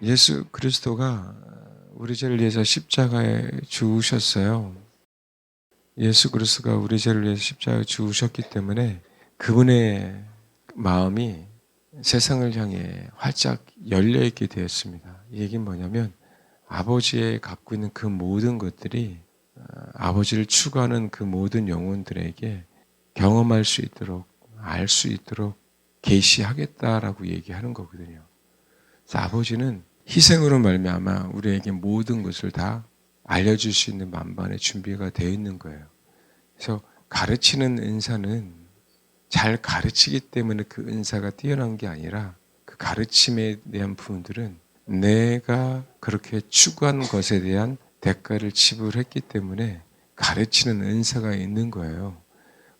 예수 그리스도가 우리 죄를 위해서 십자가에 죽으셨어요. 예수 그리스도가 우리 죄를 위해서 십자가에 죽으셨기 때문에 그분의 마음이 세상을 향해 활짝 열려 있게 되었습니다. 이 얘기는 뭐냐면 아버지의 갖고 있는 그 모든 것들이 아버지를 추구하는 그 모든 영혼들에게 경험할 수 있도록 알 수 있도록 계시하겠다라고 얘기하는 거거든요. 그래서 아버지는 희생으로 말미암아 우리에게 모든 것을 다 알려줄 수 있는 만반의 준비가 되어 있는 거예요. 그래서 가르치는 은사는 잘 가르치기 때문에 그 은사가 뛰어난 게 아니라 그 가르침에 대한 부분들은 내가 그렇게 추구한 것에 대한 대가를 지불했기 때문에 가르치는 은사가 있는 거예요.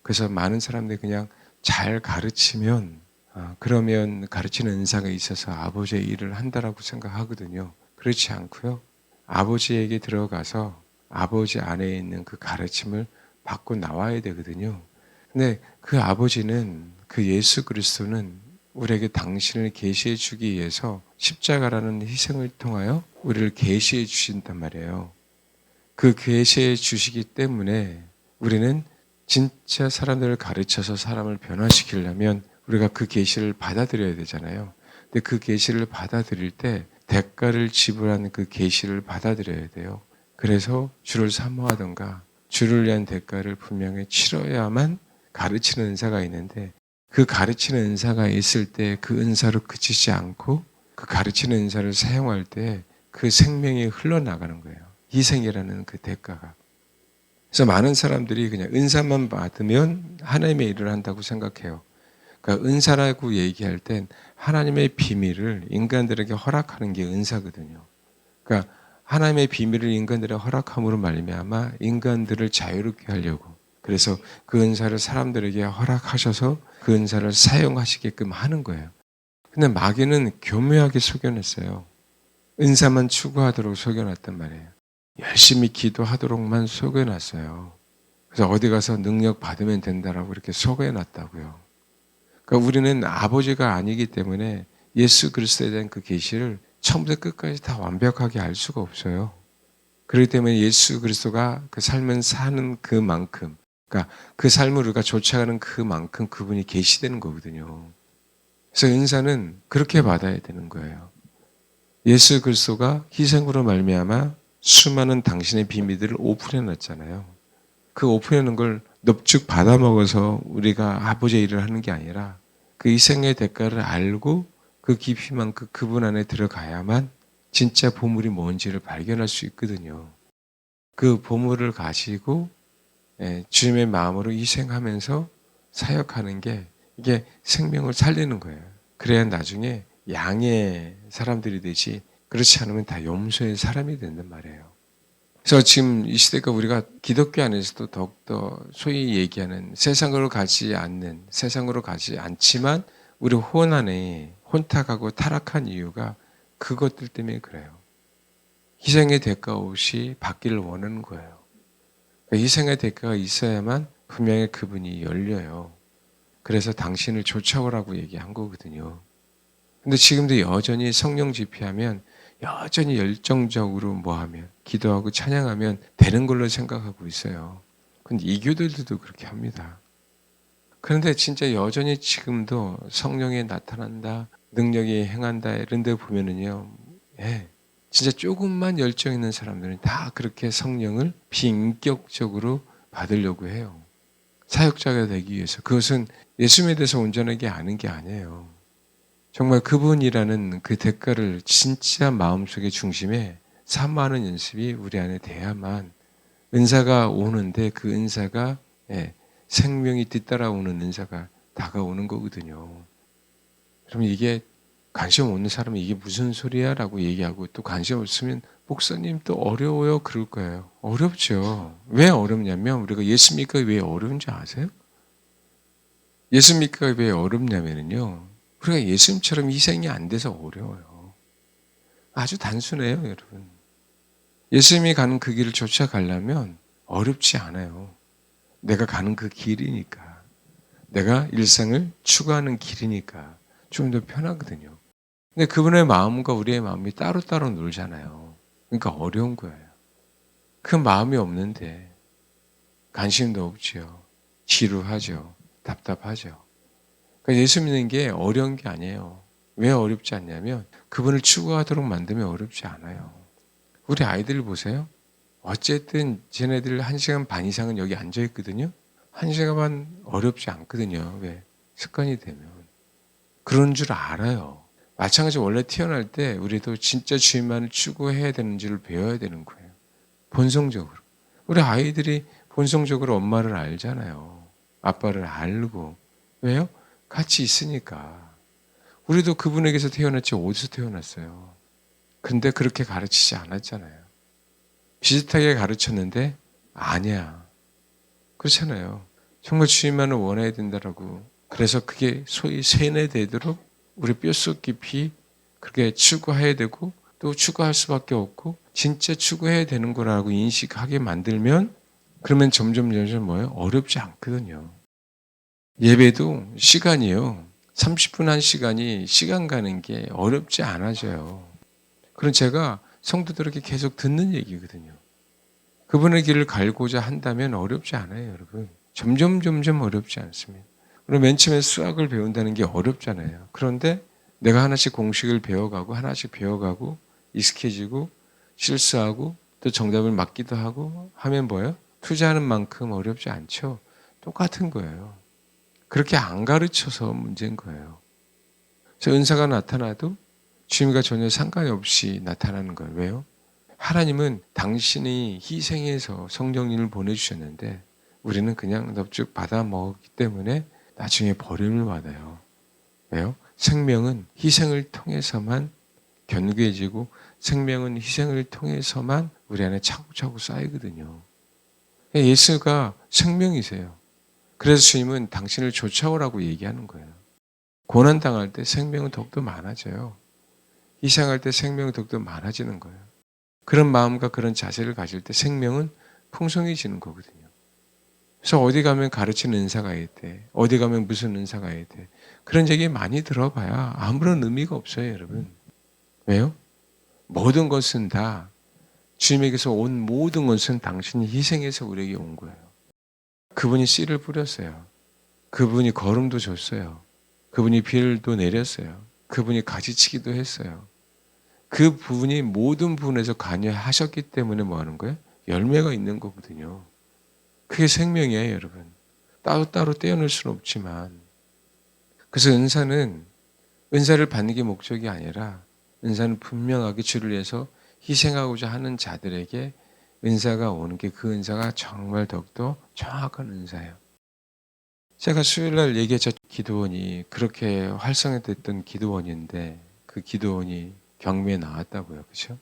그래서 많은 사람들이 그냥 잘 가르치면 그러면 가르치는 은사가 있어서 아버지의 일을 한다라고 생각하거든요. 그렇지 않고요. 아버지에게 들어가서 아버지 안에 있는 그 가르침을 받고 나와야 되거든요. 근데 그 아버지는 그 예수 그리스도는 우리에게 당신을 계시해 주기 위해서 십자가라는 희생을 통하여 우리를 계시해 주신단 말이에요. 그 계시해 주시기 때문에 우리는 진짜 사람들을 가르쳐서 사람을 변화시키려면 우리가 그 계시를 받아들여야 되잖아요. 근데 그 계시를 받아들일 때 대가를 지불하는 그 계시를 받아들여야 돼요. 그래서 주를 사모하던가 주를 위한 대가를 분명히 치러야만 가르치는 은사가 있는데 그 가르치는 은사가 있을 때 그 은사로 그치지 않고 그 가르치는 은사를 사용할 때 그 생명이 흘러나가는 거예요. 희생이라는 그 대가가. 그래서 많은 사람들이 그냥 은사만 받으면 하나님의 일을 한다고 생각해요. 그러니까 은사라고 얘기할 땐 하나님의 비밀을 인간들에게 허락하는 게 은사거든요. 그러니까 하나님의 비밀을 인간들에게 허락함으로 말미암아 인간들을 자유롭게 하려고 그래서 그 은사를 사람들에게 허락하셔서 그 은사를 사용하시게끔 하는 거예요. 근데 마귀는 교묘하게 속여냈어요. 은사만 추구하도록 속여놨단 말이에요. 열심히 기도하도록만 속여놨어요. 그래서 어디 가서 능력 받으면 된다라고 이렇게 속여놨다고요. 그러니까 우리는 아버지가 아니기 때문에 예수 그리스도에 대한 그 계시를 처음부터 끝까지 다 완벽하게 알 수가 없어요. 그렇기 때문에 예수 그리스도가 그 삶을 사는 그만큼, 그러니까 그 삶을 우리가 쫓아가는 그만큼 그분이 계시되는 거거든요. 그래서 은사는 그렇게 받아야 되는 거예요. 예수 그리스도가 희생으로 말미암아 수많은 당신의 비밀들을 오픈해 놨잖아요. 그 오픈해 놓은 걸 넙죽 받아먹어서 우리가 아버지의 일을 하는 게 아니라 그 희생의 대가를 알고 그 깊이만큼 그분 안에 들어가야만 진짜 보물이 뭔지를 발견할 수 있거든요. 그 보물을 가지고 주님의 마음으로 희생하면서 사역하는 게 이게 생명을 살리는 거예요. 그래야 나중에 양의 사람들이 되지 그렇지 않으면 다 염소의 사람이 된단 말이에요. 그래서 지금 이 시대가 우리가 기독교 안에서도 더욱더 소위 얘기하는 세상으로 가지 않는, 세상으로 가지 않지만 우리 혼 안에 혼탁하고 타락한 이유가 그것들 때문에 그래요. 희생의 대가 없이 받기를 원하는 거예요. 그러니까 희생의 대가가 있어야만 분명히 그분이 열려요. 그래서 당신을 쫓아오라고 얘기한 거거든요. 근데 지금도 여전히 성령 집회하면 여전히 열정적으로 뭐하면 기도하고 찬양하면 되는 걸로 생각하고 있어요. 근데 이교들도 그렇게 합니다. 그런데 진짜 여전히 지금도 성령이 나타난다, 능력이 행한다 이런 데 보면은요. 진짜 조금만 열정 있는 사람들은 다 그렇게 성령을 비인격적으로 받으려고 해요. 사역자가 되기 위해서. 그것은 예수님에 대해서 온전하게 아는 게 아니에요. 정말 그분이라는 그 대가를 진짜 마음속의 중심에 사모하는 연습이 우리 안에 돼야만 은사가 오는데 그 은사가 생명이 뒤따라오는 은사가 다가오는 거거든요. 그러면 이게 관심 없는 사람은 이게 무슨 소리야? 라고 얘기하고 또 관심 없으면 목사님 또 어려워요? 그럴 거예요. 어렵죠. 왜 어렵냐면 우리가 예수 믿기가 왜 어려운지 아세요? 예수 믿기가 왜 어렵냐면요. 우리가 예수님처럼 희생이 안 돼서 어려워요. 아주 단순해요, 여러분. 예수님이 가는 그 길을 쫓아가려면 어렵지 않아요. 내가 가는 그 길이니까. 내가 일상을 추구하는 길이니까 좀 더 편하거든요. 근데 그분의 마음과 우리의 마음이 따로따로 놀잖아요. 그러니까 어려운 거예요. 그 마음이 없는데 관심도 없지요. 지루하죠. 답답하죠. 그러니까 예수 믿는 게 어려운 게 아니에요. 왜 어렵지 않냐면 그분을 추구하도록 만들면 어렵지 않아요. 우리 아이들 보세요. 어쨌든 쟤네들 1시간 반 이상은 여기 앉아 있거든요. 1시간 반 어렵지 않거든요. 왜? 습관이 되면. 그런 줄 알아요. 마찬가지로 원래 태어날 때 우리도 진짜 주님만을 추구해야 되는 줄을 배워야 되는 거예요. 본성적으로. 우리 아이들이 본성적으로 엄마를 알잖아요. 아빠를 알고. 왜요? 같이 있으니까. 우리도 그분에게서 태어났지 어디서 태어났어요. 근데 그렇게 가르치지 않았잖아요. 비슷하게 가르쳤는데 아니야. 그렇잖아요. 정말 주님만을 원해야 된다라고. 그래서 그게 소위 세뇌되도록 우리 뼛속 깊이 그렇게 추구해야 되고 또 추구할 수밖에 없고 진짜 추구해야 되는 거라고 인식하게 만들면 그러면 점점 뭐예요? 어렵지 않거든요. 예배도 시간이요. 30분 한 시간이 시간 가는 게 어렵지 않아져요. 그럼 제가 성도들에게 계속 듣는 얘기거든요. 그분의 길을 갈고자 한다면 어렵지 않아요, 여러분. 점점 어렵지 않습니다. 그리고 맨 처음에 수학을 배운다는 게 어렵잖아요. 그런데 내가 하나씩 공식을 배워가고 하나씩 배워가고 익숙해지고 실수하고 또 정답을 맞기도 하고 하면 뭐예요? 투자하는 만큼 어렵지 않죠. 똑같은 거예요. 그렇게 안 가르쳐서 문제인 거예요. 그래서 은사가 나타나도 주님과 전혀 상관이 없이 나타나는 거예요. 왜요? 하나님은 당신이 희생해서 성령님을 보내주셨는데 우리는 그냥 넙죽 받아 먹었기 때문에 나중에 버림을 받아요. 왜요? 생명은 희생을 통해서만 견고해지고 생명은 희생을 통해서만 우리 안에 차곡차곡 쌓이거든요. 예수가 생명이세요. 그래서 주님은 당신을 쫓아오라고 얘기하는 거예요. 고난당할 때 생명은 더욱더 많아져요. 희생할 때 생명은 더욱더 많아지는 거예요. 그런 마음과 그런 자세를 가질 때 생명은 풍성해지는 거거든요. 그래서 어디 가면 가르치는 은사가 있대. 어디 가면 무슨 은사가 있대. 그런 얘기 많이 들어봐야 아무런 의미가 없어요, 여러분. 왜요? 모든 것은 다 주님에게서 온 모든 것은 당신이 희생해서 우리에게 온 거예요. 그분이 씨를 뿌렸어요. 그분이 거름도 줬어요. 그분이 비를 내렸어요. 그분이 가지치기도 했어요. 그 부분이 모든 부분에서 관여하셨기 때문에 뭐 하는 거예요? 열매가 있는 거거든요. 그게 생명이에요, 여러분. 따로따로 떼어낼 수는 없지만. 그래서 은사를 받는 게 목적이 아니라 은사는 분명하게 주를 위해서 희생하고자 하는 자들에게 은사가 오는 게 그 은사가 정말 더욱더 정확한 은사예요. 제가 수요일 날 얘기했죠. 기도원이 그렇게 활성화됐던 기도원인데 그 기도원이 경매에 나왔다고요. 그렇죠?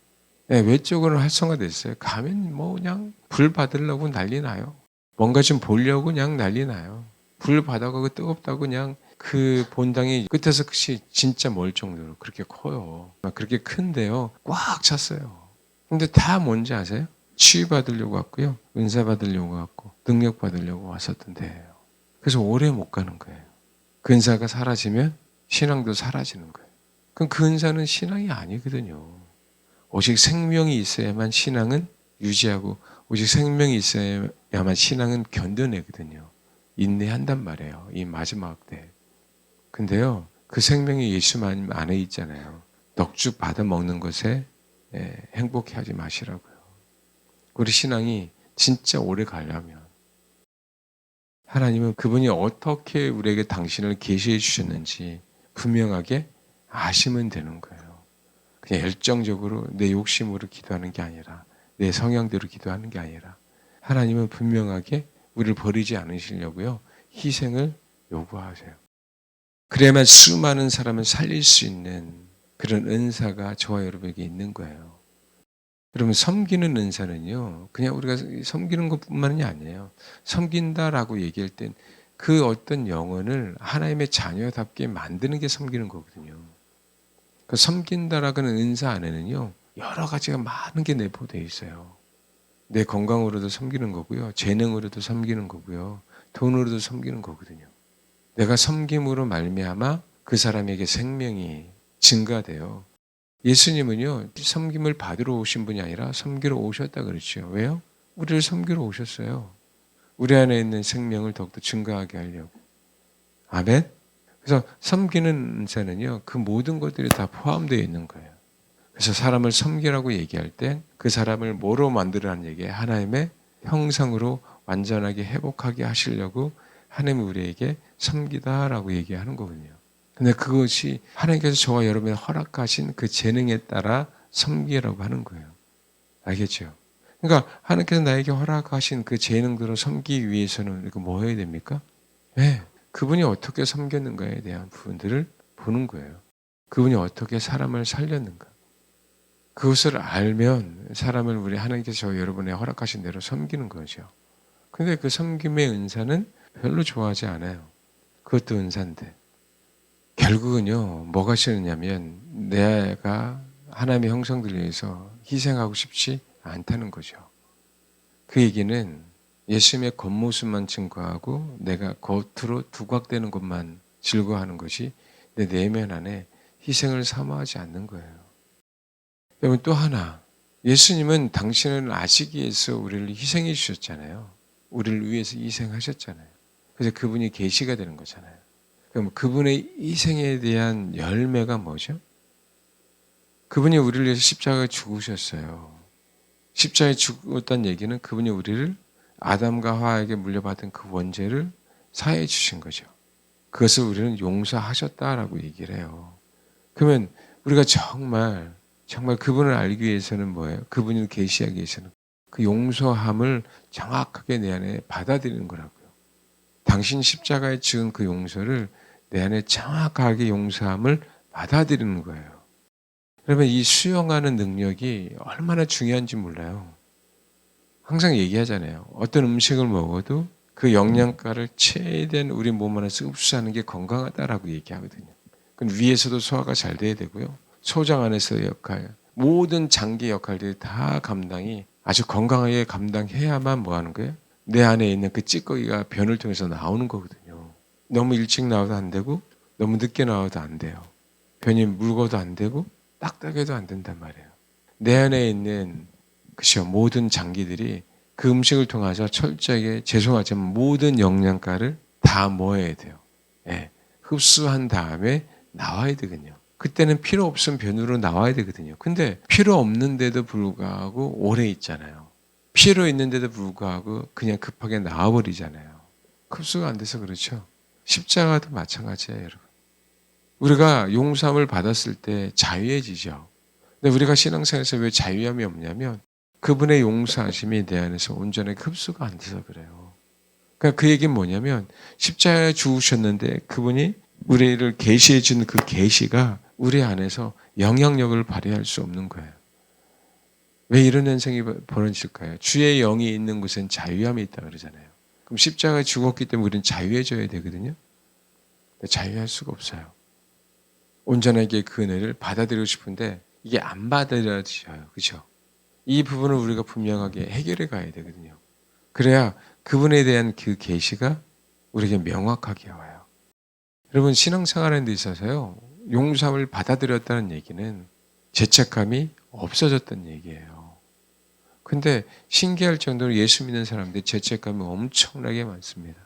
네, 외적으로 활성화됐어요. 가면 뭐 그냥 불 받으려고 난리 나요. 뭔가 좀 보려고 그냥 난리 나요. 불 받아가고 뜨겁다고 그냥 그 본당이 끝에서 끝이 진짜 멀 정도로 그렇게 커요. 막 그렇게 큰데요. 꽉 찼어요. 근데 다 뭔지 아세요? 치유 받으려고 왔고요. 은사 받으려고 왔고 능력 받으려고 왔었던 데예요. 그래서 오래 못 가는 거예요. 그 은사가 사라지면 신앙도 사라지는 거예요. 그럼 그 은사는 신앙이 아니거든요. 오직 생명이 있어야만 신앙은 유지하고 오직 생명이 있어야만 신앙은 견뎌내거든요. 인내한단 말이에요. 이 마지막 때. 근데요. 그 생명이 예수만 안에 있잖아요. 넉죽 받아 먹는 것에 행복해하지 마시라고요. 우리 신앙이 진짜 오래 가려면 하나님은 그분이 어떻게 우리에게 당신을 계시해 주셨는지 분명하게 아시면 되는 거예요. 그냥 열정적으로 내 욕심으로 기도하는 게 아니라 내 성향대로 기도하는 게 아니라 하나님은 분명하게 우리를 버리지 않으시려고요. 희생을 요구하세요. 그래야만 수많은 사람을 살릴 수 있는 그런 은사가 저와 여러분에게 있는 거예요. 여러분 섬기는 은사는요. 그냥 우리가 섬기는 것뿐만이 아니에요. 섬긴다라고 얘기할 땐 그 어떤 영혼을 하나님의 자녀답게 만드는 게 섬기는 거거든요. 그 섬긴다라는 은사 안에는요. 여러 가지가 많은 게 내포되어 있어요. 내 건강으로도 섬기는 거고요. 재능으로도 섬기는 거고요. 돈으로도 섬기는 거거든요. 내가 섬김으로 말미암아 그 사람에게 생명이 증가돼요. 예수님은요, 섬김을 받으러 오신 분이 아니라 섬기러 오셨다 그랬죠. 왜요? 우리를 섬기러 오셨어요. 우리 안에 있는 생명을 더욱더 증가하게 하려고. 아멘? 그래서 섬기는 은사는요, 그 모든 것들이 다 포함되어 있는 거예요. 그래서 사람을 섬기라고 얘기할 때 그 사람을 뭐로 만들으라는 얘기예요? 하나님의 형상으로 완전하게 회복하게 하시려고 하나님이 우리에게 섬기다라고 얘기하는 거거든요. 근데 그것이 하나님께서 저와 여러분의 허락하신 그 재능에 따라 섬기라고 하는 거예요. 알겠죠? 그러니까 하나님께서 나에게 허락하신 그 재능들을 섬기기 위해서는 우리가 뭐 해야 됩니까? 네, 그분이 어떻게 섬겼는가에 대한 부분들을 보는 거예요. 그분이 어떻게 사람을 살렸는가. 그것을 알면 사람을 우리 하나님께서 저 여러분의 허락하신 대로 섬기는 거죠. 근데 그 섬김의 은사는 별로 좋아하지 않아요. 그것도 은사인데. 결국은요, 뭐가 싫으냐면 내가 하나님의 형상들 위해서 희생하고 싶지 않다는 거죠. 그 얘기는 예수님의 겉모습만 증거하고 내가 겉으로 두각되는 것만 즐거워하는 것이 내 내면 안에 희생을 사모하지 않는 거예요. 여러분 또 하나, 예수님은 당신을 아시기 위해서 우리를 희생해 주셨잖아요. 우리를 위해서 희생하셨잖아요. 그래서 그분이 계시가 되는 거잖아요. 그럼 그분의 희생에 대한 열매가 뭐죠? 그분이 우리를 위해서 십자가에 죽으셨어요. 십자가에 죽었다는 얘기는 그분이 우리를 아담과 하와에게 물려받은 그 원죄를 사해 주신 거죠. 그것을 우리는 용서하셨다라고 얘기를 해요. 그러면 우리가 정말 그분을 알기 위해서는 뭐예요? 그분을 계시하기 위해서는 그 용서함을 정확하게 내 안에 받아들이는 거라고요. 당신 십자가에 지은 그 용서를 내 안에 정확하게 용서함을 받아들이는 거예요. 여러분 이 수용하는 능력이 얼마나 중요한지 몰라요. 항상 얘기하잖아요. 어떤 음식을 먹어도 그 영양가를 최대한 우리 몸 안에서 흡수하는 게 건강하다라고 얘기하거든요. 그럼 위에서도 소화가 잘 돼야 되고요. 소장 안에서의 역할, 모든 장기 역할들이 다 감당이 아주 건강하게 감당해야만 뭐 하는 거예요? 내 안에 있는 그 찌꺼기가 변을 통해서 나오는 거거든요. 너무 일찍 나와도 안 되고 너무 늦게 나와도 안 돼요. 변이 묽어도 안 되고 딱딱해도 안 된단 말이에요. 내 안에 있는 그죠 모든 장기들이 그 음식을 통해서 철저하게 죄송하지만 모든 영양가를 다 모아야 돼요. 예, 흡수한 다음에 나와야 되거든요. 그때는 필요 없으면 변으로 나와야 되거든요. 근데 필요 없는데도 불구하고 오래 있잖아요. 필요 있는데도 불구하고 그냥 급하게 나와버리잖아요. 흡수가 안 돼서 그렇죠. 십자가도 마찬가지예요, 여러분. 우리가 용서함을 받았을 때 자유해지죠. 근데 우리가 신앙생활에서 왜 자유함이 없냐면 그분의 용서하심이 내 안에서 온전하게 흡수가 안 돼서 그래요. 그러니까 그 얘기는 뭐냐면 십자가에 죽으셨는데 그분이 우리를 계시해 준 그 계시가 우리 안에서 영향력을 발휘할 수 없는 거예요. 왜 이런 현상이 벌어질까요? 주의 영이 있는 곳엔 자유함이 있다 그러잖아요. 그럼 십자가에 죽었기 때문에 우리는 자유해져야 되거든요. 근데 자유할 수가 없어요. 온전하게 그 은혜를 받아들이고 싶은데 이게 안 받아들여져요. 그렇죠? 이 부분을 우리가 분명하게 해결해 가야 되거든요. 그래야 그분에 대한 그 계시가 우리에게 명확하게 와요. 여러분 신앙생활하는 데 있어서요. 용서함을 받아들였다는 얘기는 죄책감이 없어졌다는 얘기예요. 근데 신기할 정도로 예수 믿는 사람들이 죄책감이 엄청나게 많습니다.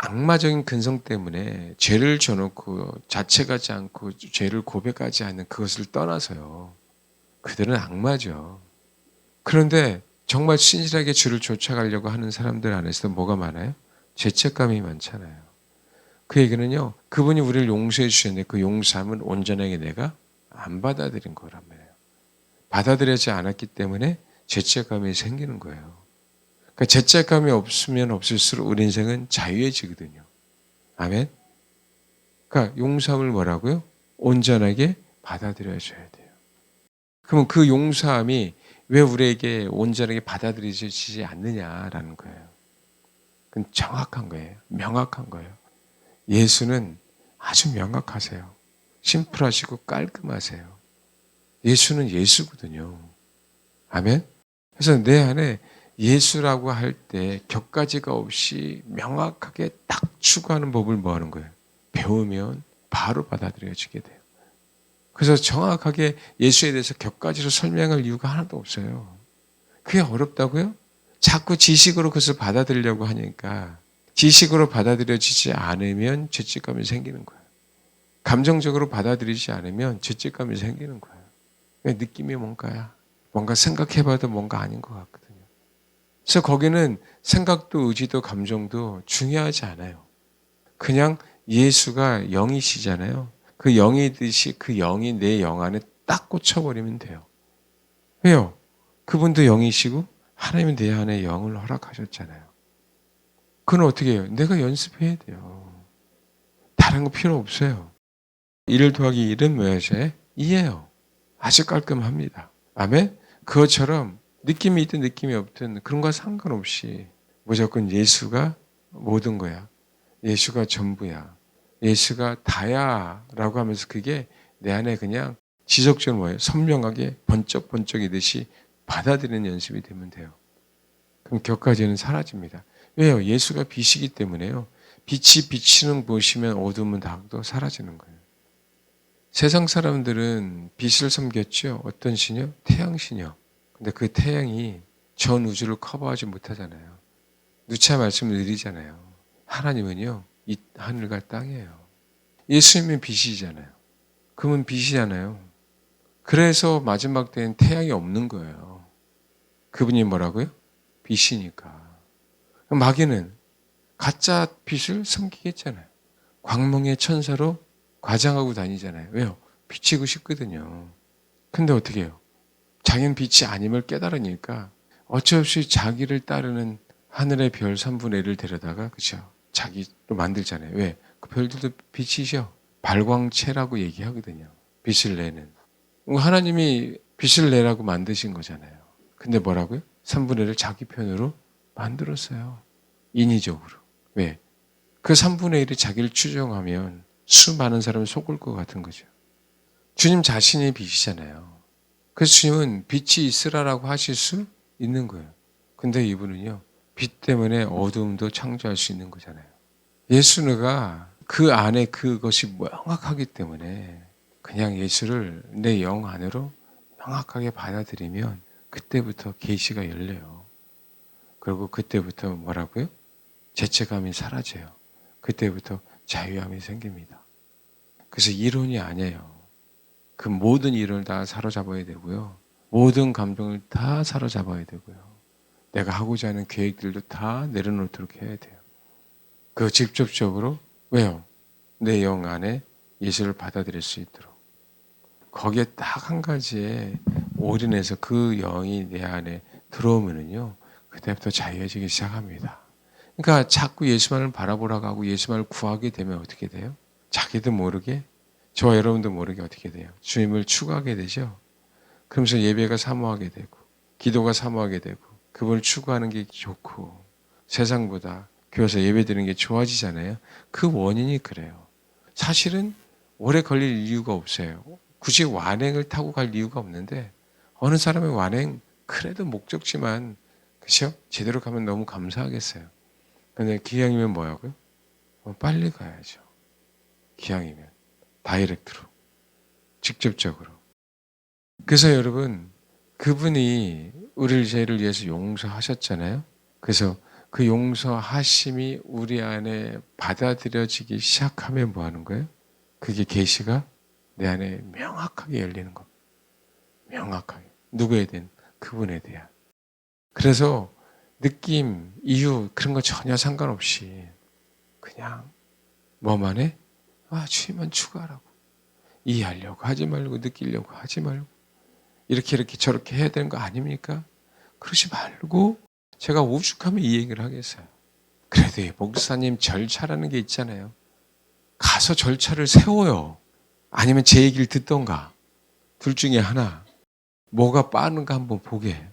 악마적인 근성 때문에 죄를 져놓고 자책하지 않고 죄를 고백하지 않는 그것을 떠나서요. 그들은 악마죠. 그런데 정말 신실하게 주를 쫓아가려고 하는 사람들 안에서도 뭐가 많아요? 죄책감이 많잖아요. 그 얘기는요. 그분이 우리를 용서해 주셨는데 그 용서함은 온전하게 내가 안 받아들인 거란 말이에요. 받아들이지 않았기 때문에 죄책감이 생기는 거예요. 그러니까 죄책감이 없으면 없을수록 우리 인생은 자유해지거든요. 아멘? 그러니까 용서함을 뭐라고요? 온전하게 받아들여줘야 돼요. 그러면 그 용서함이 왜 우리에게 온전하게 받아들여지지 않느냐라는 거예요. 그건 정확한 거예요. 명확한 거예요. 예수는 아주 명확하세요. 심플하시고 깔끔하세요. 예수는 예수거든요. 아멘? 그래서 내 안에 예수라고 할 때 격가지가 없이 명확하게 딱 추구하는 법을 뭐 하는 거예요? 배우면 바로 받아들여지게 돼요. 그래서 정확하게 예수에 대해서 격가지로 설명할 이유가 하나도 없어요. 그게 어렵다고요? 자꾸 지식으로 그것을 받아들이려고 하니까 지식으로 받아들여지지 않으면 죄책감이 생기는 거예요. 감정적으로 받아들이지 않으면 죄책감이 생기는 거예요. 느낌이 뭔가야. 뭔가 생각해봐도 뭔가 아닌 것 같거든요. 그래서 거기는 생각도 의지도 감정도 중요하지 않아요. 그냥 예수가 영이시잖아요. 그 영이듯이 그 영이 내 영 안에 딱 꽂혀버리면 돼요. 왜요? 그분도 영이시고 하나님은 내 안에 영을 허락하셨잖아요. 그건 어떻게 해요? 내가 연습해야 돼요. 다른 거 필요 없어요. 1 더하기 1은 뭐예요? 2예요. 아주 깔끔합니다. 아멘? 그것처럼 느낌이 있든 느낌이 없든 그런 거 상관없이 무조건 예수가 모든 거야. 예수가 전부야. 예수가 다야 라고 하면서 그게 내 안에 그냥 지속적으로 뭐예요? 선명하게 번쩍번쩍이듯이 받아들이는 연습이 되면 돼요. 그럼 격가지는 사라집니다. 왜요? 예수가 빛이기 때문에요. 빛이 비치는 곳이면 어두움은 다도 사라지는 거예요. 세상 사람들은 빛을 섬겼죠. 어떤 신이요? 태양신이요. 근데 그 태양이 전 우주를 커버하지 못하잖아요. 누차 말씀을 드리잖아요. 하나님은요, 이 하늘과 땅이에요. 예수님은 빛이잖아요. 그러면 빛이잖아요. 그래서 마지막 때는 태양이 없는 거예요. 그분이 뭐라고요? 빛이니까. 마귀는 가짜 빛을 섬기겠잖아요. 광명의 천사로 과장하고 다니잖아요. 왜요? 비치고 싶거든요. 근데 어떻게 해요? 자기는 빛이 아님을 깨달으니까 어쩔 수 없이 자기를 따르는 하늘의 별 3분의 1을 데려다가 그죠? 자기로 만들잖아요. 왜? 그 별들도 빛이죠. 발광체라고 얘기하거든요. 빛을 내는. 하나님이 빛을 내라고 만드신 거잖아요. 근데 뭐라고요? 3분의 1을 자기 편으로 만들었어요. 인위적으로. 왜? 그 3분의 1이 자기를 추종하면 수많은 사람이 속을 것 같은 거죠. 주님 자신이 빛이잖아요. 그래서 주님은 빛이 있으라라고 하실 수 있는 거예요. 근데 이분은요, 빛 때문에 어두움도 창조할 수 있는 거잖아요. 예수가 그 안에 그것이 명확하기 때문에 그냥 예수를 내 영 안으로 명확하게 받아들이면 그때부터 계시가 열려요. 그리고 그때부터 뭐라고요? 죄책감이 사라져요. 그때부터 자유함이 생깁니다. 그래서 이론이 아니에요. 그 모든 이론을 다 사로잡아야 되고요. 모든 감정을 다 사로잡아야 되고요. 내가 하고자 하는 계획들도 다 내려놓도록 해야 돼요. 그 직접적으로 왜요? 내 영 안에 예수를 받아들일 수 있도록. 거기에 딱 한 가지에 올인해서 그 영이 내 안에 들어오면은요. 그때부터 자유해지기 시작합니다. 그러니까 자꾸 예수만을 바라보라고 하고 예수만을 구하게 되면 어떻게 돼요? 자기도 모르게 저와 여러분도 모르게 어떻게 돼요? 주님을 추구하게 되죠. 그러면서 예배가 사모하게 되고 기도가 사모하게 되고 그분을 추구하는 게 좋고 세상보다 교회에서 예배드리는 게 좋아지잖아요. 그 원인이 그래요. 사실은 오래 걸릴 이유가 없어요. 굳이 완행을 타고 갈 이유가 없는데 어느 사람의 완행 그래도 목적지만 그렇죠? 제대로 가면 너무 감사하겠어요. 근데 기왕이면 뭐라고요? 빨리 가야죠. 기왕이면 다이렉트로 직접적으로. 그래서 여러분 그분이 우리를 죄를 위해서 용서하셨잖아요. 그래서 그 용서하심이 우리 안에 받아들여지기 시작하면 뭐 하는 거예요? 그게 계시가 내 안에 명확하게 열리는 겁니다. 명확하게. 누구에 대한? 그분에 대한. 그래서 느낌, 이유 그런 거 전혀 상관없이 그냥 뭐만 해? 주님만 추구하라고. 이해하려고 하지 말고 느끼려고 하지 말고 이렇게 저렇게 해야 되는 거 아닙니까? 그러지 말고 제가 오죽하면 이 얘기를 하겠어요. 그래도 목사님 절차라는 게 있잖아요. 가서 절차를 세워요. 아니면 제 얘기를 듣던가. 둘 중에 하나. 뭐가 빠른가 한번 보게.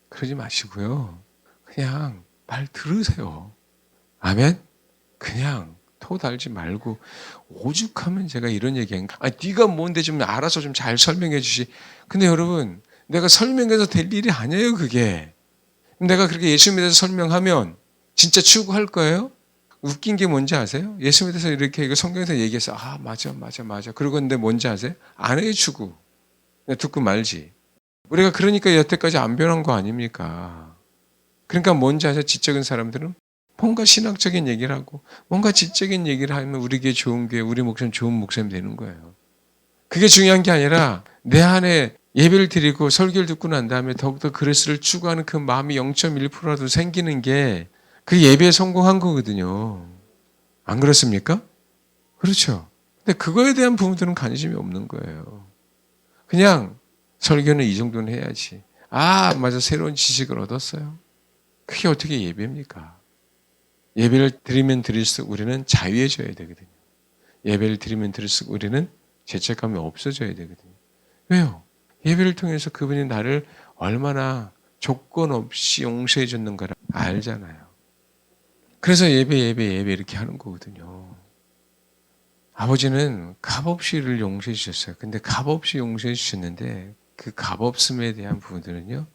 그러지 마시고요. 그냥 말 들으세요. 아멘? 그냥 토 달지 말고 오죽하면 제가 이런 얘기한 네가 뭔데 좀 알아서 좀 잘 설명해 주시. 근데 여러분 내가 설명해서 될 일이 아니에요 그게. 내가 그렇게 예수 믿어서 설명하면 진짜 추구할 거예요? 웃긴 게 뭔지 아세요? 예수 믿어서 이렇게 이거 성경에서 얘기해서 맞아. 그러고 근데 뭔지 아세요? 안 해주고 그냥 듣고 말지. 우리가 그러니까 여태까지 안 변한 거 아닙니까? 그러니까 뭔지 아세요? 지적인 사람들은 뭔가 신학적인 얘기를 하고 뭔가 지적인 얘기를 하면 우리에게 좋은 게 우리 목사님 좋은 목사님 되는 거예요. 그게 중요한 게 아니라 내 안에 예배를 드리고 설교를 듣고 난 다음에 더욱더 그리스도를 추구하는 그 마음이 0.1%라도 생기는 게 그 예배에 성공한 거거든요. 안 그렇습니까? 그렇죠. 근데 그거에 대한 부분들은 관심이 없는 거예요. 그냥 설교는 이 정도는 해야지. 맞아. 새로운 지식을 얻었어요. 그게 어떻게 예배입니까? 예배를 드리면 드릴수록 우리는 자유해져야 되거든요. 예배를 드리면 드릴수록 우리는 죄책감이 없어져야 되거든요. 왜요? 예배를 통해서 그분이 나를 얼마나 조건 없이 용서해 줬는가를 알잖아요. 그래서 예배 이렇게 하는 거거든요. 아버지는 값없이 우리를 용서해 주셨어요. 근데 값없이 용서해 주셨는데 그 값없음에 대한 부분들은요.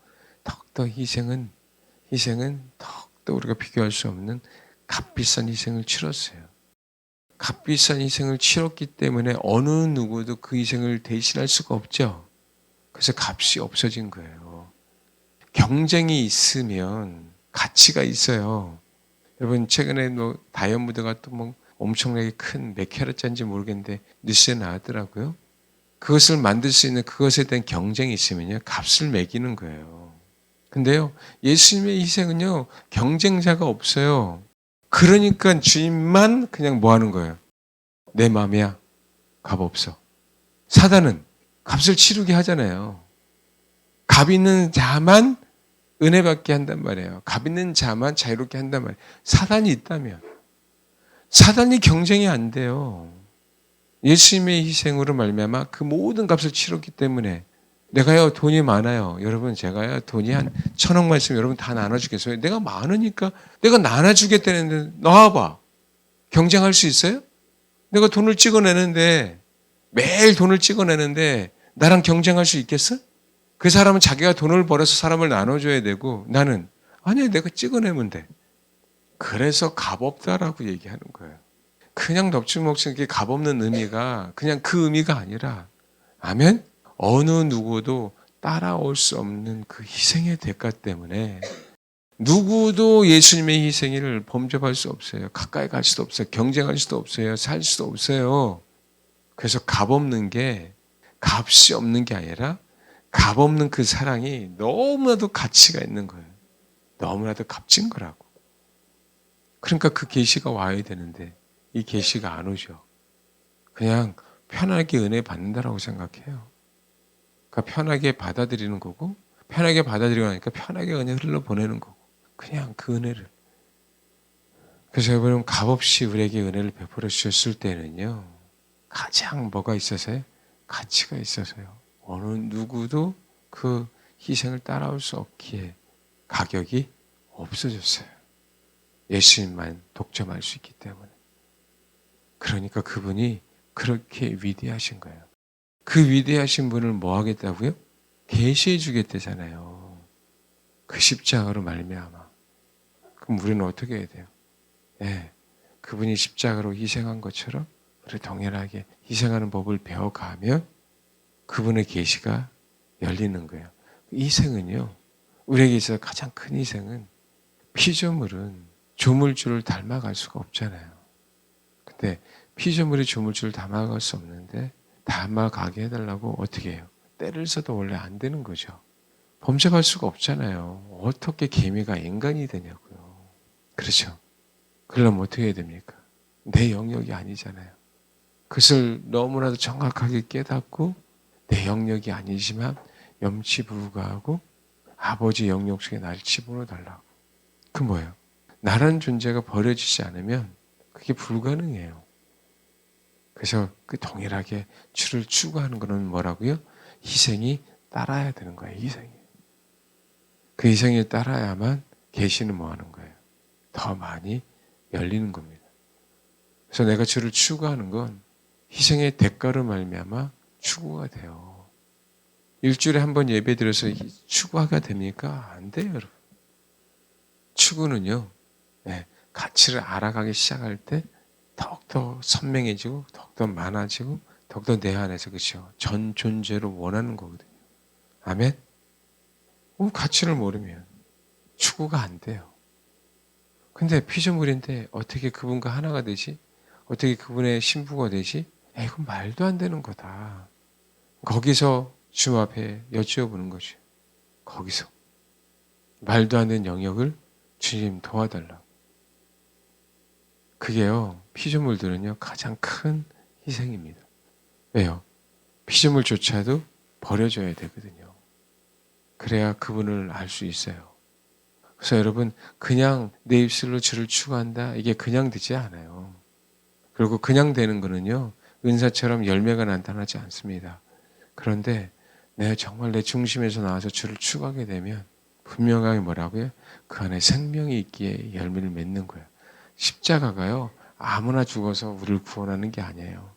더욱더 희생은 더욱더 우리가 비교할 수 없는 값비싼 희생을 치렀어요. 값비싼 희생을 치렀기 때문에 어느 누구도 그 희생을 대신할 수가 없죠. 그래서 값이 없어진 거예요. 경쟁이 있으면 가치가 있어요. 여러분 최근에 뭐 다이아몬드가 또 뭐 엄청나게 큰 몇 캐럿짜리인지 모르겠는데 뉴스에 나왔더라고요. 그것을 만들 수 있는 그것에 대한 경쟁이 있으면요. 값을 매기는 거예요. 근데요. 예수님의 희생은요. 경쟁자가 없어요. 그러니까 주님만 그냥 뭐 하는 거예요. 내 마음이야. 값 없어. 사단은 값을 치르게 하잖아요. 값 있는 자만 은혜 받게 한단 말이에요. 값 있는 자만 자유롭게 한단 말이에요. 사단이 있다면. 사단이 경쟁이 안 돼요. 예수님의 희생으로 말미암아 그 모든 값을 치렀기 때문에 내가요 돈이 많아요. 여러분 제가요 돈이 한 1,000억만 있으면 여러분 다 나눠주겠어요? 내가 많으니까 내가 나눠주겠다는데 나와봐. 경쟁할 수 있어요? 내가 돈을 찍어내는데 매일 돈을 찍어내는데 나랑 경쟁할 수 있겠어? 그 사람은 자기가 돈을 벌어서 사람을 나눠줘야 되고 나는 아니야 내가 찍어내면 돼. 그래서 값없다라고 얘기하는 거예요. 그냥 넙죽먹죽하게 값없는 의미가 그냥 그 의미가 아니라 아멘? 어느 누구도 따라올 수 없는 그 희생의 대가 때문에 누구도 예수님의 희생을 범접할 수 없어요. 가까이 갈 수도 없어요. 경쟁할 수도 없어요. 살 수도 없어요. 그래서 값없는 게 값이 없는 게 아니라 값없는 그 사랑이 너무나도 가치가 있는 거예요. 너무나도 값진 거라고. 그러니까 그 계시가 와야 되는데 이 계시가 안 오죠. 그냥 편하게 은혜 받는다라고 생각해요. 그러니까 편하게 받아들이는 거고 편하게 받아들이고 나니까 편하게 은혜 흘러보내는 거고 그냥 그 은혜를. 그래서 여러분 값없이 우리에게 은혜를 베풀어 주셨을 때는요. 가장 뭐가 있어서요? 가치가 있어서요. 어느 누구도 그 희생을 따라올 수 없기에 가격이 없어졌어요. 예수님만 독점할 수 있기 때문에. 그러니까 그분이 그렇게 위대하신 거예요. 그 위대하신 분을 뭐 하겠다고요? 계시해 주겠다잖아요. 그 십자가로 말미암아. 그럼 우리는 어떻게 해야 돼요? 네, 그분이 십자가로 희생한 것처럼 우리 동일하게 희생하는 법을 배워가면 그분의 계시가 열리는 거예요. 희생은요. 우리에게 있어서 가장 큰 희생은 피조물은 조물주를 닮아갈 수가 없잖아요. 근데 피조물이 조물주를 닮아갈 수 없는데 닮아가게 해달라고 어떻게 해요? 때를 써도 원래 안 되는 거죠. 범접할 수가 없잖아요. 어떻게 개미가 인간이 되냐고요. 그렇죠. 그러려면 어떻게 해야 됩니까? 내 영역이 아니잖아요. 그것을 너무나도 정확하게 깨닫고 내 영역이 아니지만 염치불구하고 아버지 영역 속에 나를 집어넣어달라고. 그 뭐예요? 나라는 존재가 버려지지 않으면 그게 불가능해요. 그래서 그 동일하게 주를 추구하는 것은 뭐라고요? 희생이 따라야 되는 거예요. 희생이. 그 희생이 따라야만 계시는 뭐 하는 거예요? 더 많이 열리는 겁니다. 그래서 내가 주를 추구하는 건 희생의 대가로 말미암아 추구가 돼요. 일주일에 한 번 예배 드려서 추구가 됩니까? 안 돼요, 여러분. 추구는요. 네, 가치를 알아가기 시작할 때 더욱더 선명해지고 더욱더 많아지고 더욱더 내 안에서 그렇죠. 전 존재로 원하는 거거든요. 아멘? 가치를 모르면 추구가 안 돼요. 근데 피조물인데 어떻게 그분과 하나가 되지? 어떻게 그분의 신부가 되지? 이건 말도 안 되는 거다. 거기서 주님 앞에 여쭈어보는 거죠. 거기서. 말도 안 되는 영역을 주님 도와달라. 그게요, 피조물들은요, 가장 큰 희생입니다. 왜요? 피조물조차도 버려져야 되거든요. 그래야 그분을 알 수 있어요. 그래서 여러분, 그냥 내 입술로 주를 추구한다, 이게 그냥 되지 않아요. 그리고 그냥 되는 거는요, 은사처럼 열매가 나타나지 않습니다. 그런데 내가 정말 내 중심에서 나와서 주를 추구하게 되면 분명하게 뭐라고요? 그 안에 생명이 있기에 열매를 맺는 거예요. 십자가가요, 아무나 죽어서 우리를 구원하는 게 아니에요.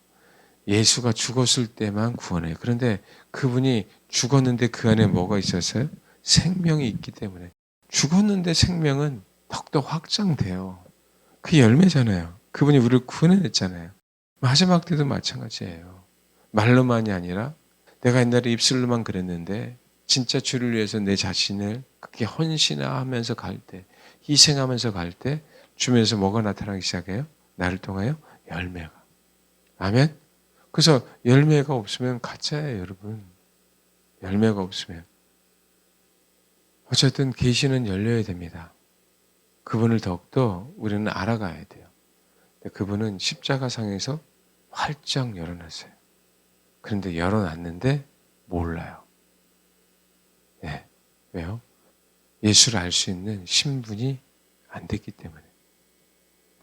예수가 죽었을 때만 구원해요. 그런데 그분이 죽었는데 그 안에 뭐가 있었어요? 생명이 있기 때문에. 죽었는데 생명은 더욱더 확장돼요. 그 열매잖아요. 그분이 우리를 구원해냈잖아요. 마지막 때도 마찬가지예요. 말로만이 아니라 내가 옛날에 입술로만 그랬는데 진짜 주를 위해서 내 자신을 그렇게 헌신하면서 갈 때, 희생하면서 갈 때 주면서 뭐가 나타나기 시작해요? 나를 통하여 열매가. 아멘? 그래서 열매가 없으면 가짜예요, 여러분. 열매가 없으면. 어쨌든 계시는 열려야 됩니다. 그분을 더욱더 우리는 알아가야 돼요. 그분은 십자가상에서 활짝 열어놨어요. 그런데 열어놨는데 몰라요. 네. 왜요? 예수를 알 수 있는 신분이 안 됐기 때문에.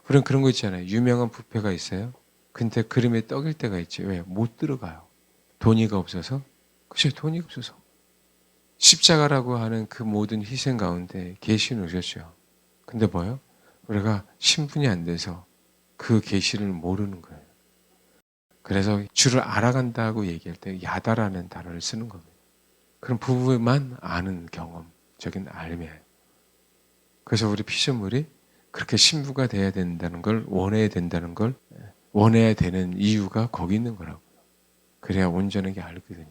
우리는 그런 거 있잖아요. 유명한 뷔페가 있어요. 근데 그림에 떡일 때가 있지. 왜? 못 들어가요. 돈이가 없어서. 그죠? 돈이 없어서. 십자가라고 하는 그 모든 희생 가운데 계시는 오셨죠. 근데 뭐요? 우리가 신분이 안 돼서 그 계시를 모르는 거예요. 그래서 주를 알아간다고 얘기할 때 야다라는 단어를 쓰는 겁니다. 그럼 부부만 아는 경험적인 알매예요. 그래서 우리 피조물이 그렇게 신부가 돼야 된다는 걸 원해야 된다는 걸 원해야 되는 이유가 거기 있는 거라고요. 그래야 온전하게 알거든요.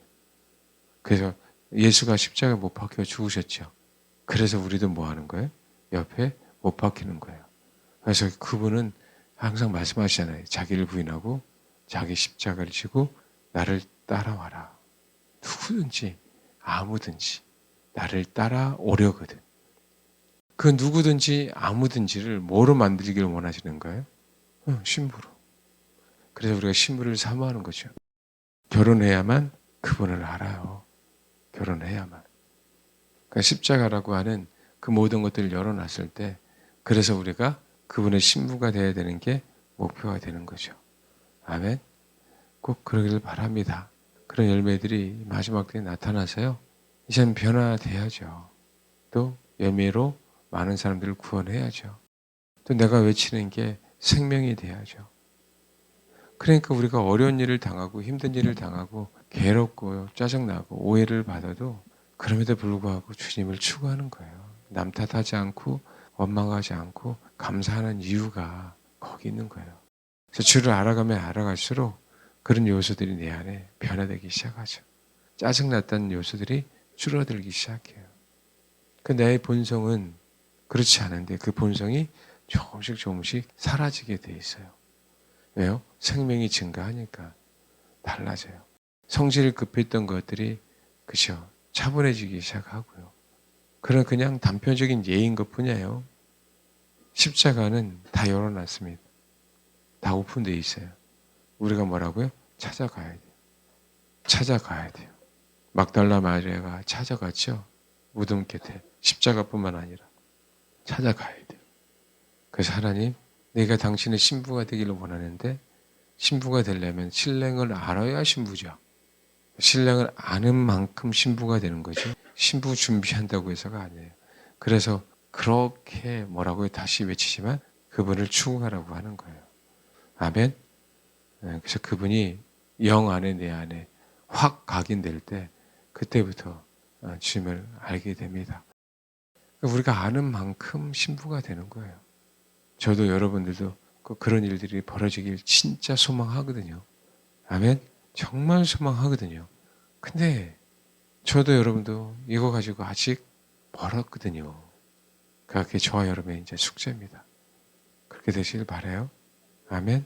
그래서 예수가 십자가에 못 박혀 죽으셨죠. 그래서 우리도 뭐 하는 거예요? 옆에 못 박히는 거예요. 그래서 그분은 항상 말씀하시잖아요. 자기를 부인하고 자기 십자가를 지고 나를 따라와라. 누구든지 아무든지 나를 따라오려거든. 그 누구든지 아무든지를 뭐로 만들기를 원하시는 거예요? 신부로. 그래서 우리가 신부를 사모하는 거죠. 결혼해야만 그분을 알아요. 결혼해야만. 그러니까 십자가라고 하는 그 모든 것들을 열어놨을 때 그래서 우리가 그분의 신부가 되어야 되는 게 목표가 되는 거죠. 아멘. 꼭 그러기를 바랍니다. 그런 열매들이 마지막 때에 나타나서요. 이제는 변화돼야죠. 또 열매로 많은 사람들을 구원해야죠. 또 내가 외치는 게 생명이 돼야죠. 그러니까 우리가 어려운 일을 당하고 힘든 일을 당하고 괴롭고 짜증나고 오해를 받아도 그럼에도 불구하고 주님을 추구하는 거예요. 남 탓하지 않고 원망하지 않고 감사하는 이유가 거기 있는 거예요. 그래서 주를 알아가면 알아갈수록 그런 요소들이 내 안에 변화되기 시작하죠. 짜증났다는 요소들이 줄어들기 시작해요. 그 내 본성은 그렇지 않은데 그 본성이 조금씩 사라지게 돼 있어요. 왜요? 생명이 증가하니까 달라져요. 성질을 급했던 것들이 그죠? 차분해지기 시작하고요. 그런 그냥 단편적인 예인 것 뿐이에요. 십자가는 다 열어놨습니다. 다 오픈되어 있어요. 우리가 뭐라고요? 찾아가야 돼요. 찾아가야 돼요. 막달라 마리아가 찾아갔죠. 무덤 곁에 십자가뿐만 아니라 찾아가야 돼요. 그래서 하나님, 내가 당신의 신부가 되기를 원하는데 신부가 되려면 신랑을 알아야 신부죠. 신랑을 아는 만큼 신부가 되는 거지. 신부 준비한다고 해서가 아니에요. 그래서 그렇게 뭐라고요? 다시 외치지만 그분을 추구하라고 하는 거예요. 아멘. 그래서 그분이 영 안에 내 안에 확 각인될 때 그때부터 주님을 알게 됩니다. 우리가 아는 만큼 신부가 되는 거예요. 저도 여러분들도 꼭 그런 일들이 벌어지길 진짜 소망하거든요. 아멘? 정말 소망하거든요. 근데 저도 여러분도 이거 가지고 아직 멀었거든요. 그게 저와 여러분의 이제 숙제입니다. 그렇게 되시길 바라요. 아멘.